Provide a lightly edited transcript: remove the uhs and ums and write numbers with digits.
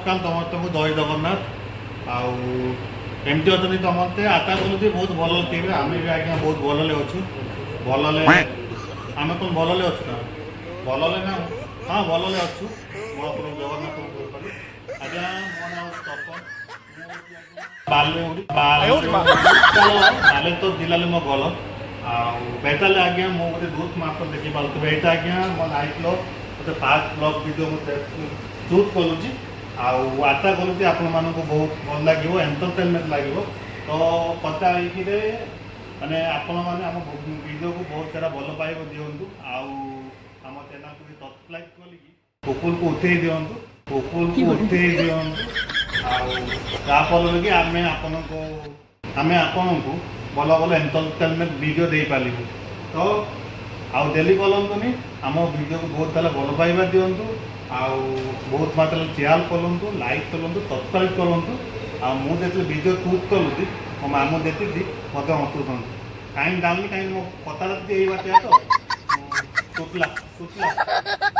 नमस्कार समस्त जय जगन्नाथ आमती अच्छा समस्ते आशा करूँ बहुत भल थे आम भी आज्ञा बहुत भल अच्छु भल आम कौन भल अच्छु ना भल ना हाँ भल अच्छु महाप्रभु जगन्नाथ आज्ञा मो ना तपन बाले तो जिले मो गल आटाले आज्ञा मो गोटे दूत मात्र देखी पारे यहाँ आज्ञा मो लाइफ गोटे फास्ट ब्लॉग वीडियो मुझे शूट करुँची आशा करुँच आपण मानक बहुत भल लगे एंटरटेनमेंट लगे तो कथा माने आपण मैंने आम वीडियो को बहुत सारा भल पाइब दिंतु आम चैनल को सब्सक्राइब कर कुकुर को उठे दिंतु कुकुर को उठे दिफल कि आम आपण को भल भल एंटरटेनमेंट वीडियो दे पारू तो आउ डेली बोलतुनि आम वीडियो को बहुत सारा भल पाइबा दिंतु बहुत मात्रा शेयर करूँ लाइक करूँ सब्सक्राइब करूँ मुझे वीडियो शूट करूँ मो मामू देखी मत हसुँ कहीं जानली कहीं मो कथा यही बात तो सुतला सुतला